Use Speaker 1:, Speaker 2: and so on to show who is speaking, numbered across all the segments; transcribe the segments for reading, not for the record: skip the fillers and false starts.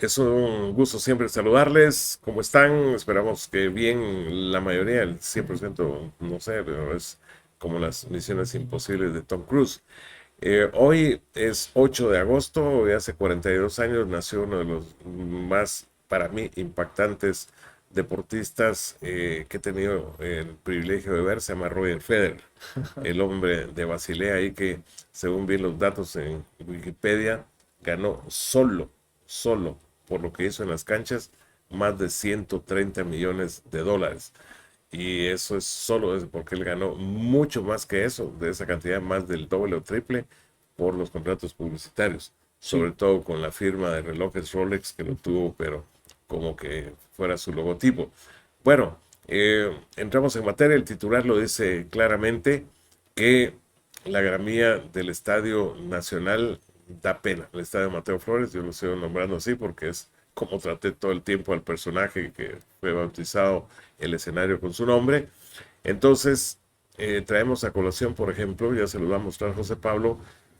Speaker 1: Es un gusto siempre saludarles. ¿Cómo están? Esperamos que bien, la mayoría, el 100%, no sé, pero es como las misiones imposibles de Tom Cruise. Hoy es 8 de agosto, hoy hace 42 años nació uno de los más, para mí, impactantes deportistas que he tenido el privilegio de ver. Se llama Roger Federer, el hombre de Basilea, ahí que, según vi los datos en Wikipedia, ganó solo, por lo que hizo en las canchas, más de 130 millones de dólares. Y eso es porque él ganó mucho más que eso, de esa cantidad, más del doble o triple por los contratos publicitarios, sobre
Speaker 2: Sí,
Speaker 1: todo con la firma de relojes Rolex que lo tuvo, pero como que fuera su logotipo. Bueno, entramos en materia. El titular lo dice claramente que la gramía del Estadio Nacional da pena. El Estadio Mateo Flores, yo lo sigo nombrando así porque es como traté todo el tiempo al personaje que fue bautizado el escenario con su nombre. Entonces, traemos a colación, por ejemplo, ya se lo va a mostrar José Pablo,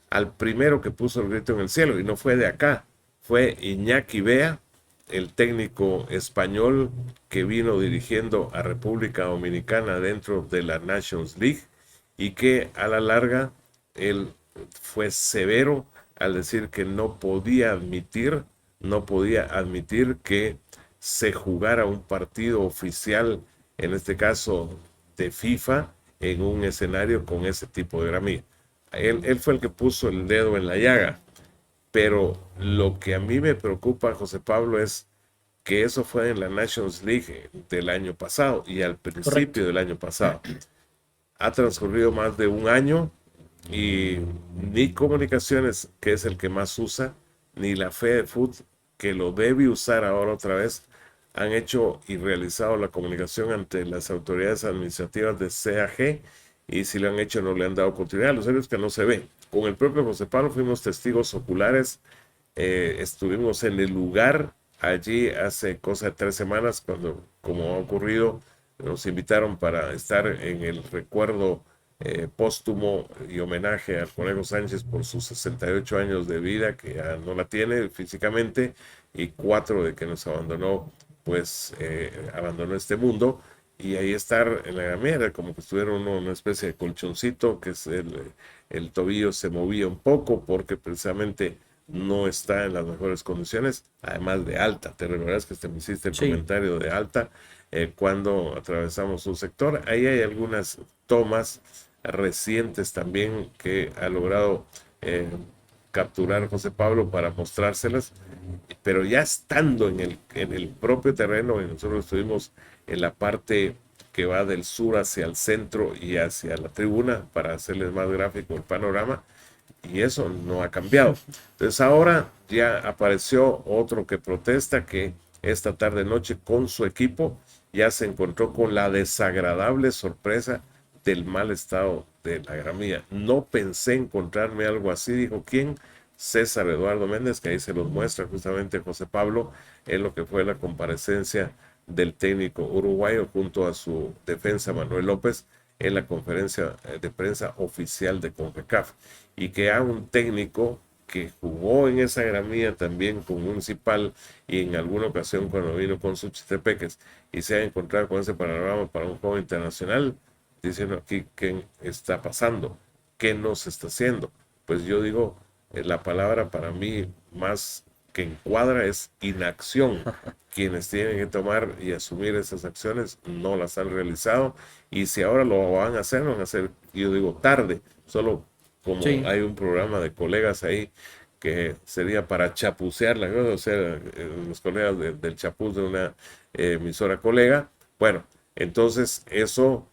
Speaker 1: al primero que puso el grito en el cielo, y no fue de acá, fue Iñaki Bea, el técnico español que vino dirigiendo a República Dominicana dentro de la Nations League y que a la larga él fue severo al decir que no podía admitir que se jugara un partido oficial, en este caso de FIFA, en un escenario con ese tipo de gramilla. Él fue el que puso el dedo en la llaga, pero lo que a mí me preocupa, José Pablo, es que eso fue en la Nations League del año pasado y al
Speaker 2: correcto.
Speaker 1: principio del año pasado. Ha transcurrido más de un año y ni Comunicaciones, que es el que más usa, ni la FedeFood, que lo debe usar ahora otra vez, han hecho y realizado la comunicación ante las autoridades administrativas de CAG, y si lo han hecho no le han dado continuidad. Lo serio es que no se ve. Con el propio José Pablo fuimos testigos oculares. Estuvimos en el lugar allí hace cosa de 3 semanas, cuando, como ha ocurrido, nos invitaron para estar en el recuerdo póstumo y homenaje al Conejo Sánchez por sus 68 años de vida, que ya no la tiene físicamente, y 4 de que nos abandonó, pues abandonó este mundo. Y ahí estar en la gamera, como que estuviera una especie de colchoncito, que es el tobillo se movía un poco porque precisamente no está en las mejores condiciones, además de alta. Te recordarás que me hiciste el
Speaker 2: Sí,
Speaker 1: comentario de alta cuando atravesamos un sector. Ahí hay algunas tomas recientes también que ha logrado capturar José Pablo para mostrárselas, pero ya estando en el propio terreno, y nosotros estuvimos en la parte que va del sur hacia el centro y hacia la tribuna para hacerles más gráfico el panorama, y eso no ha cambiado. Entonces ahora ya apareció otro que protesta, que esta tarde noche con su equipo ya se encontró con la desagradable sorpresa del mal estado de la gramilla. No pensé encontrarme algo así, dijo quién. César Eduardo Méndez, que ahí se los muestra justamente José Pablo, en lo que fue la comparecencia del técnico uruguayo junto a su defensa Manuel López en la conferencia de prensa oficial de CONCACAF, y que a un técnico que jugó en esa gramilla también con Municipal y en alguna ocasión cuando vino con sus Chitepeques, y se ha encontrado con ese panorama para un juego internacional, diciendo aquí qué está pasando, qué no se está haciendo. Pues yo digo, la palabra para mí más que encuadra es inacción. Quienes tienen que tomar y asumir esas acciones no las han realizado, y si ahora lo van a hacer, lo van a hacer, yo digo, tarde. Solo como
Speaker 2: sí.
Speaker 1: hay un programa de colegas ahí que sería para chapucear la cosa, o sea, los colegas del chapuz de una emisora colega. Bueno, entonces eso,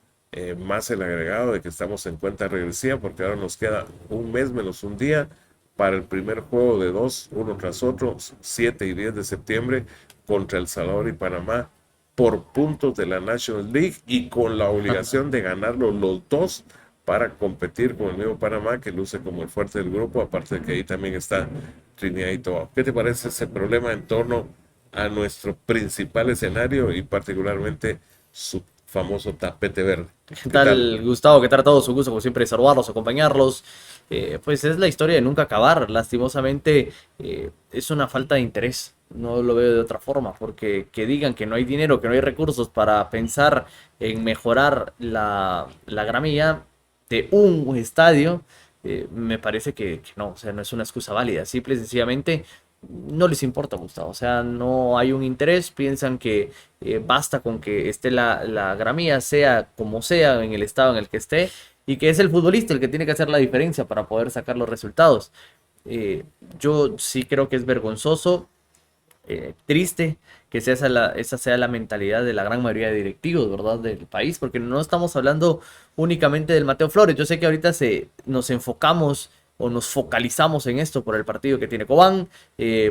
Speaker 1: más el agregado de que estamos en cuenta regresiva, porque ahora nos queda un mes menos un día para el primer juego de dos, uno tras otro, 7 y 10 de septiembre, contra El Salvador y Panamá, por puntos de la National League y con la obligación de ganarlo los dos para competir con el mismo Panamá, que luce como el fuerte del grupo, aparte de que ahí también está Trinidad y Tobago. ¿Qué te parece ese problema en torno a nuestro principal escenario y particularmente su famoso tapete verde?
Speaker 2: ¿Qué
Speaker 1: ¿Qué tal?
Speaker 2: tal, Gustavo? ¿Qué tal a todos? Un gusto, como siempre, saludarlos, acompañarlos. Pues es la historia de nunca acabar. Lastimosamente, es una falta de interés. no lo veo de otra forma, porque que digan que no hay dinero, que no hay recursos para pensar en mejorar la gramilla de un estadio, me parece que no, o sea, no es una excusa válida, simple y sencillamente no les importa, Gustavo, o sea, no hay un interés, piensan que basta con que esté la gramilla, sea como sea, en el estado en el que esté, y que es el futbolista el que tiene que hacer la diferencia para poder sacar los resultados. Eh, yo sí creo que es vergonzoso, triste que esa sea la mentalidad de la gran mayoría de directivos, ¿verdad? Del país, porque no estamos hablando únicamente del Mateo Flores. Yo sé que ahorita nos enfocamos o nos focalizamos en esto por el partido que tiene Cobán,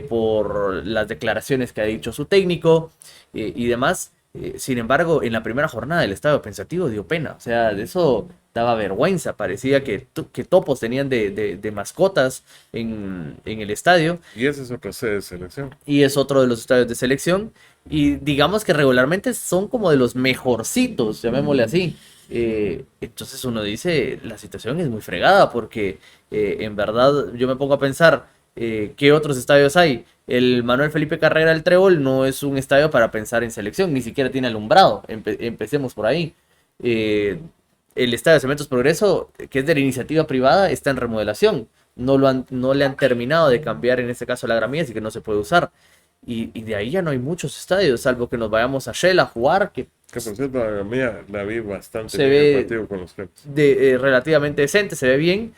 Speaker 2: por las declaraciones que ha dicho su técnico y demás. Sin embargo, en la primera jornada el estado pensativo dio pena. O sea, de eso daba vergüenza. Parecía que topos tenían de mascotas en el estadio
Speaker 1: Y esa es otra sede de selección.
Speaker 2: y es otro de los estadios de selección. Y digamos que regularmente son como de los mejorcitos, llamémosle así. Entonces uno dice, la situación es muy fregada porque en verdad yo me pongo a pensar qué otros estadios hay. El Manuel Felipe Carrera del Trébol no es un estadio para pensar en selección, ni siquiera tiene alumbrado. Empecemos por ahí. Eh, el Estadio de Cementos Progreso, que es de la iniciativa privada, está en remodelación. No le han terminado de cambiar en este caso la gramilla, así que no se puede usar. Y de ahí ya no hay muchos estadios, salvo que nos vayamos a Shell a jugar, que
Speaker 1: Que por cierto, la mía la vi bastante
Speaker 2: se
Speaker 1: bien el
Speaker 2: ve
Speaker 1: partido con los Cremas.
Speaker 2: relativamente decente, se ve bien.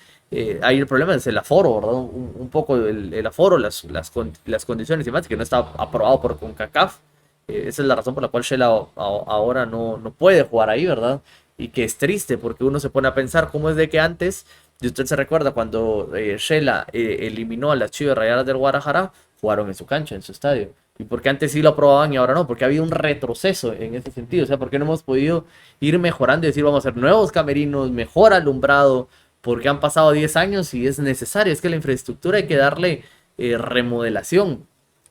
Speaker 2: Ahí el problema es el aforo, ¿verdad? Un poco el aforo, las condiciones y demás, que no está aprobado por CONCACAF. Esa es la razón por la cual Shell ahora no puede jugar ahí, ¿verdad? Y que es triste porque uno se pone a pensar cómo es de que antes, y usted se recuerda cuando Shela eliminó a las Chivas Rayadas del Guadalajara, jugaron en su cancha, en su estadio. Y porque antes sí lo aprobaban y ahora no, porque ha habido un retroceso en ese sentido. O sea, porque no hemos podido ir mejorando y decir vamos a hacer nuevos camerinos, mejor alumbrado, porque han pasado 10 años y es necesario. Es que la infraestructura hay que darle remodelación.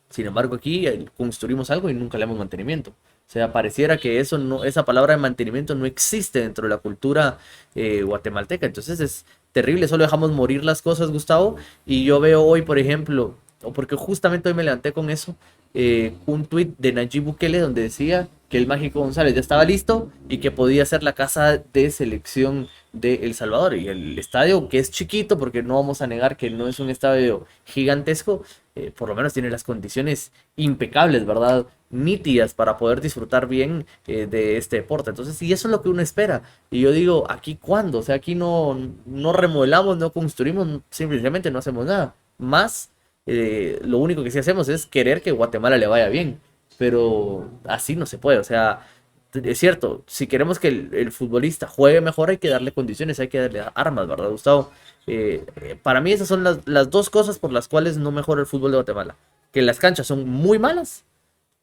Speaker 2: Sin embargo, aquí construimos algo y nunca le damos mantenimiento. O sea, pareciera que eso no, esa palabra de mantenimiento no existe dentro de la cultura guatemalteca. Entonces es terrible, solo dejamos morir las cosas, Gustavo. Y yo veo hoy, por ejemplo, o porque justamente hoy me levanté con eso, un tuit de Nayib Bukele donde decía que el Mágico González ya estaba listo y que podía ser la casa de selección de El Salvador. Y el estadio, que es chiquito, porque no vamos a negar que no es un estadio gigantesco, por lo menos tiene las condiciones impecables, ¿verdad? Nítidas para poder disfrutar bien de este deporte. Entonces, y eso es lo que uno espera. Y yo digo, ¿aquí cuándo? O sea, aquí no remodelamos, no construimos, simplemente no hacemos nada. Más, lo único que sí hacemos es querer que Guatemala le vaya bien. Pero así no se puede. O sea, es cierto, si queremos que el futbolista juegue mejor, hay que darle condiciones, hay que darle armas, ¿verdad, Gustavo? Para mí esas son las dos cosas por las cuales no mejora el fútbol de Guatemala. Que las canchas son muy malas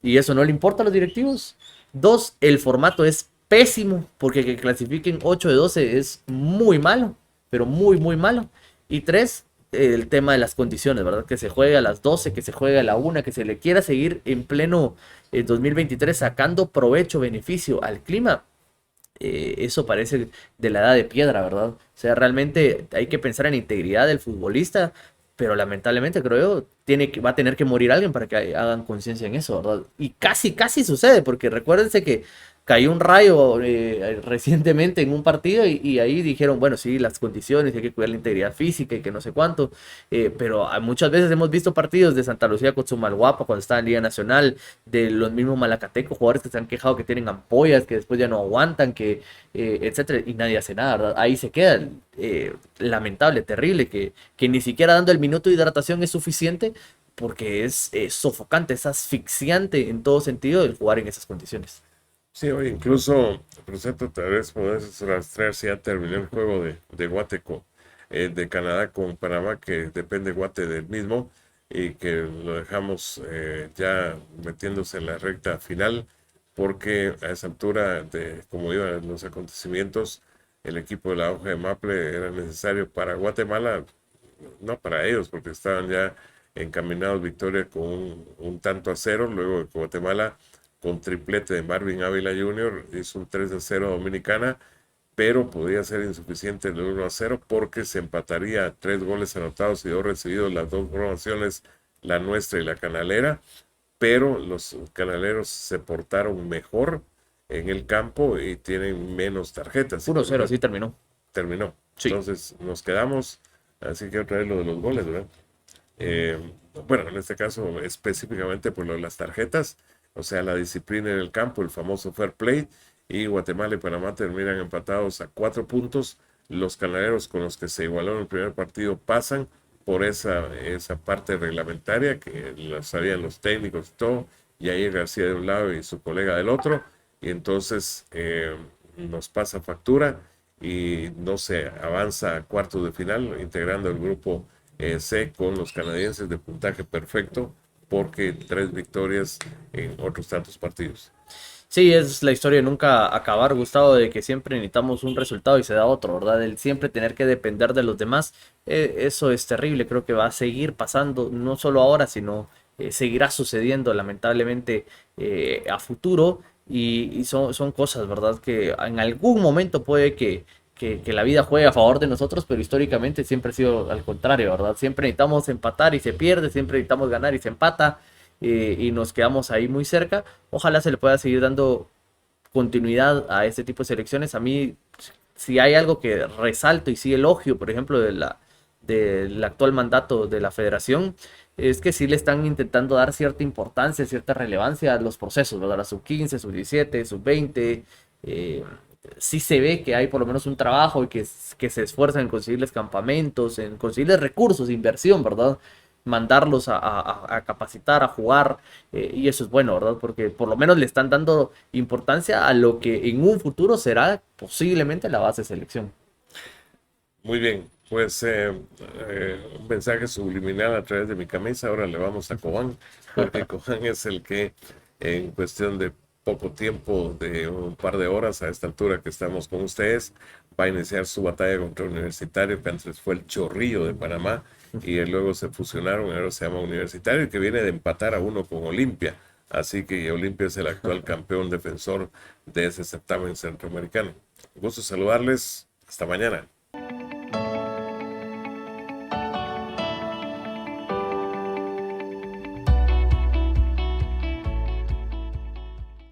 Speaker 2: y eso no le importa a los directivos. Dos, el formato es pésimo porque que clasifiquen 8 de 12 es muy malo, pero muy, muy malo. Y tres, el tema de las condiciones, ¿verdad? Que se juegue a las 12, que se juegue a la 1, que se le quiera seguir en pleno 2023 sacando provecho, beneficio al clima. Eso parece de la edad de piedra, ¿verdad? O sea, realmente hay que pensar en la integridad del futbolista, pero lamentablemente creo yo va a tener que morir alguien para que hagan conciencia en eso, ¿verdad? Y casi, casi sucede, porque recuérdense que cayó un rayo recientemente en un partido y ahí dijeron, bueno, sí, las condiciones, hay que cuidar la integridad física y que no sé cuánto, pero muchas veces hemos visto partidos de Santa Lucía con Guapa cuando estaba en Liga Nacional, de los mismos malacatecos, jugadores que se han quejado que tienen ampollas, que después ya no aguantan, etcétera, y nadie hace nada, ¿verdad? Ahí se queda, lamentable, terrible, que ni siquiera dando el minuto de hidratación es suficiente, porque es sofocante, es asfixiante en todo sentido el jugar en esas condiciones.
Speaker 1: Sí, oye, incluso, por cierto, tal vez podés rastrear si ya terminó el juego de Guateco, de Canadá con Panamá, que depende Guate del mismo, y que lo dejamos ya metiéndose en la recta final, porque a esa altura de cómo iban los acontecimientos, el equipo de la hoja de Maple era necesario para Guatemala, no para ellos, porque estaban ya encaminados victoria con un tanto a cero, luego de que Guatemala con triplete de Marvin Ávila Jr. hizo un 3-0 a Dominicana, pero podía ser insuficiente el 1-0 porque se empataría a 3 goles anotados y 2 recibidos, las dos formaciones, la nuestra y la canalera, pero los canaleros se portaron mejor en el campo y tienen menos tarjetas.
Speaker 2: 1-0, así terminó.
Speaker 1: Terminó.
Speaker 2: Sí.
Speaker 1: Entonces nos quedamos, así que otra vez lo de los goles, ¿verdad? Eh, bueno, en este caso específicamente por lo de las tarjetas, o sea, la disciplina en el campo, el famoso fair play, y Guatemala y Panamá terminan empatados a 4 puntos. Los canaleros con los que se igualó en el primer partido pasan por esa parte reglamentaria que lo sabían los técnicos y todo, y ahí García de un lado y su colega del otro, y entonces nos pasa factura y no se avanza a cuartos de final, integrando el grupo C con los canadienses de puntaje perfecto, porque 3 victorias en otros tantos partidos.
Speaker 2: Sí, es la historia de nunca acabar, Gustavo, de que siempre necesitamos un resultado y se da otro, ¿verdad? El siempre tener que depender de los demás, eso es terrible, creo que va a seguir pasando, no solo ahora, sino seguirá sucediendo lamentablemente a futuro y son cosas, ¿verdad? Que en algún momento puede que la vida juegue a favor de nosotros, pero históricamente siempre ha sido al contrario, ¿verdad? Siempre necesitamos empatar y se pierde, siempre necesitamos ganar y se empata y nos quedamos ahí muy cerca. Ojalá se le pueda seguir dando continuidad a este tipo de selecciones. A mí, si hay algo que resalto y sí elogio, por ejemplo, del actual mandato de la federación, es que sí le están intentando dar cierta importancia, cierta relevancia a los procesos, ¿verdad? La sub-15, sub-17, sub-20. Sí se ve que hay por lo menos un trabajo y que se esfuerzan en conseguirles campamentos, en conseguirles recursos, inversión, ¿verdad? Mandarlos a capacitar, a jugar, y eso es bueno, ¿verdad? Porque por lo menos le están dando importancia a lo que en un futuro será posiblemente la base de selección.
Speaker 1: Muy bien, pues un mensaje subliminal a través de mi camisa. Ahora le vamos a Cobán, porque Cobán es el que en cuestión de poco tiempo, de un par de horas a esta altura que estamos con ustedes, va a iniciar su batalla contra Universitario, que antes fue el Chorrillo de Panamá, y luego se fusionaron, ahora se llama Universitario, que viene de empatar a uno con Olimpia. Así que Olimpia es el actual campeón defensor de ese certamen centroamericano. Gusto saludarles. Hasta mañana.